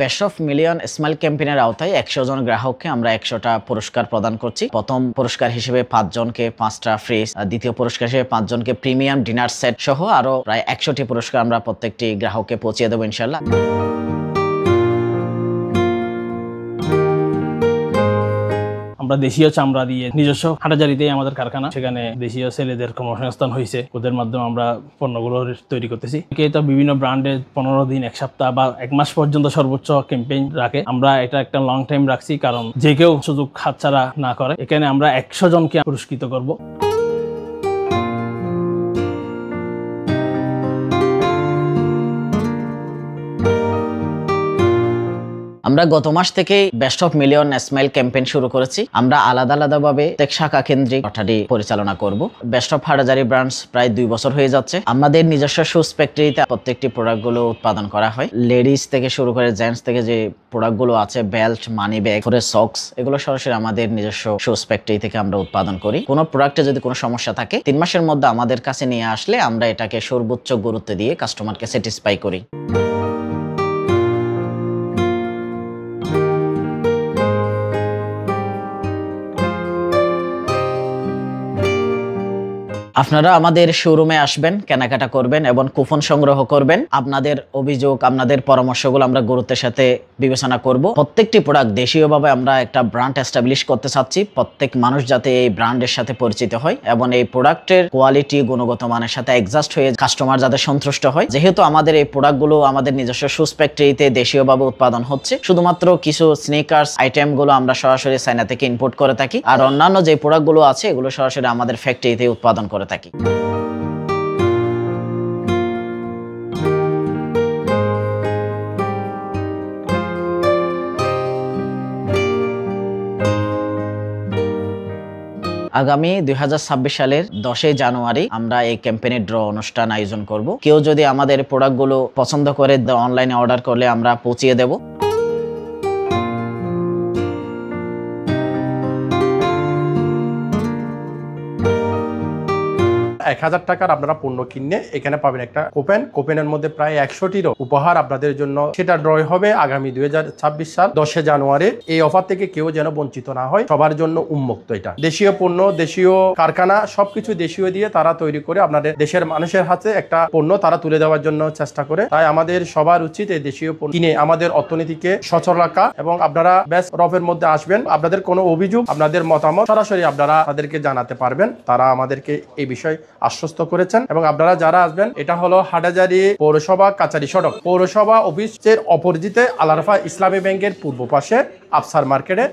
Best of million smile ক্যাম্পেইনের আওতায় 100 জন গ্রাহককে আমরা 100টা পুরস্কার প্রদান করছি। প্রথম পুরস্কার হিসেবে 5 জনকে 5টা ফ্রিজ, দ্বিতীয় পুরস্কার হিসেবে 5 জনকে প্রিমিয়াম ডিনার সেট সহ আরো প্রায় 100টি পুরস্কার আমরা প্রত্যেকটি গ্রাহককে পৌঁছে দেবো ইনশাআল্লাহ। আমরা দেশীয় চামড়া দিয়ে নিজস্ব হাটাজারিতেই আমাদের কারখানা, সেখানে দেশীয় ছেলেদের কর্মসংস্থান হয়েছে, ওদের মাধ্যমে আমরা পণ্যগুলো তৈরি করতেছি। তো বিভিন্ন ব্র্যান্ডে 15 দিন, 1 সপ্তাহ বা 1 মাস পর্যন্ত সর্বোচ্চ ক্যাম্পেইন রাখে। আমরা এটা একটা লং টাইম রাখছি, কারণ যে কেউ সুযোগ হাতছাড়া না করে। এখানে আমরা 100 জনকে পুরস্কৃত করব। আমরা গত মাস থেকেই best of million smile campaign শুরু করেছি। আমরা আলাদা আলাদাভাবে প্রত্যেক শাখা কেন্দ্রিক অর্থাৎ পরিচালনা করব। বেস্ট অফ হাটাজারি ব্র্যান্ডস প্রায় 2 বছর হয়ে যাচ্ছে। আমাদের নিজস্ব শুজ ফ্যাক্টরিতে প্রত্যেকটি প্রোডাক্টগুলো উৎপাদন করা হয়। লেডিস থেকে শুরু করে জেন্টস থেকে যে প্রোডাক্টগুলো আছে, বেল্ট, মানি ব্যাগ, পরে সক্স, এগুলো সরাসরি আমাদের নিজস্ব শুজ ফ্যাক্টরি থেকে আমরা উৎপাদন করি। কোনো প্রোডাক্টে যদি কোনো সমস্যা থাকে 3 মাসের মধ্যে আমাদের কাছে নিয়ে আসলে আমরা এটাকে সর্বোচ্চ গুরুত্ব দিয়ে কাস্টমারকে স্যাটিসফাই করি। আপনারা আমাদের শোরুমে আসবেন, কেনাকাটা করবেন এবং কুপন সংগ্রহ করবেন। আপনাদের অভিযোগ, আপনাদের পরামর্শগুলো আমরা গুরুত্বের সাথে বিবেচনা করব। প্রত্যেকটি প্রোডাক্ট দেশীয়ভাবে আমরা একটা ব্র্যান্ড এস্টাবলিশ করতে চাচ্ছি। প্রত্যেক মানুষ যাতে এই ব্র্যান্ডের সাথে পরিচিত হয় এবং এই প্রোডাক্টের কোয়ালিটি, গুণগত মানের সাথে অ্যাডজাস্ট হয়ে কাস্টমার যাতে সন্তুষ্ট হয়। যেহেতু আমাদের এই প্রোডাক্টগুলো আমাদের নিজস্ব শুজ ফ্যাক্টরিতে দেশীয়ভাবে উৎপাদন হচ্ছে, শুধুমাত্র কিছু স্নিকার্স আইটেমগুলো আমরা সরাসরি চায়না থেকে ইম্পোর্ট করে থাকি, আর অন্যান্য যে প্রোডাক্টগুলো আছে এগুলো সরাসরি আমাদের ফ্যাক্টরিতে উৎপাদন করে থাকি। আগামী 2026 সালের 10 জানুয়ারি আমরা এই ক্যাম্পেইনের ড্র অনুষ্ঠান আয়োজন করব। কেউ যদি আমাদের প্রোডাক্টগুলো পছন্দ করে অনলাইনে অর্ডার করলে আমরা পৌঁছিয়ে দেব। 1000 টাকার আপনারা পণ্য কিনলে এখানে পাবেন একটা কোপেনের মধ্যে প্রায় 100টিরও উপহার আপনাদের জন্য। সেটা ড্র হবে আগামী 2026 সাল 10 জানুয়ারি। এই অফার থেকে কেউ যেন বঞ্চিত না হয়, সবার জন্য উন্মুক্ত। এটা দেশীয় পণ্য, দেশীয় কারখানা, সবকিছু দেশীয় দিয়ে তারা তৈরি করে আপনাদের দেশের মানুষের হাতে একটা পণ্য তারা তুলে দেওয়ার জন্য চেষ্টা করে। তাই আমাদের সবার উচিত এই দেশীয় পণ্য কিনে আমাদের অর্থনীতিকে সচল রাখা। এবং আপনারা বেস্ট অফের মধ্যে আসবেন, আপনাদের কোনো অভিযোগ, আপনাদের মতামত সরাসরি আপনারা তাদেরকে জানাতে পারবেন। তারা আমাদেরকে এই বিষয়ে আশ্বস্ত করেছেন। এবং আপনারা যারা আসবেন, এটা হলো হাটাজারি পৌরসভা কাচারি সড়ক, পৌরসভা অফিসের অপোজিটে আল আরাফাহ ইসলামী ব্যাংকের পূর্ব পাশে আফসার মার্কেটে।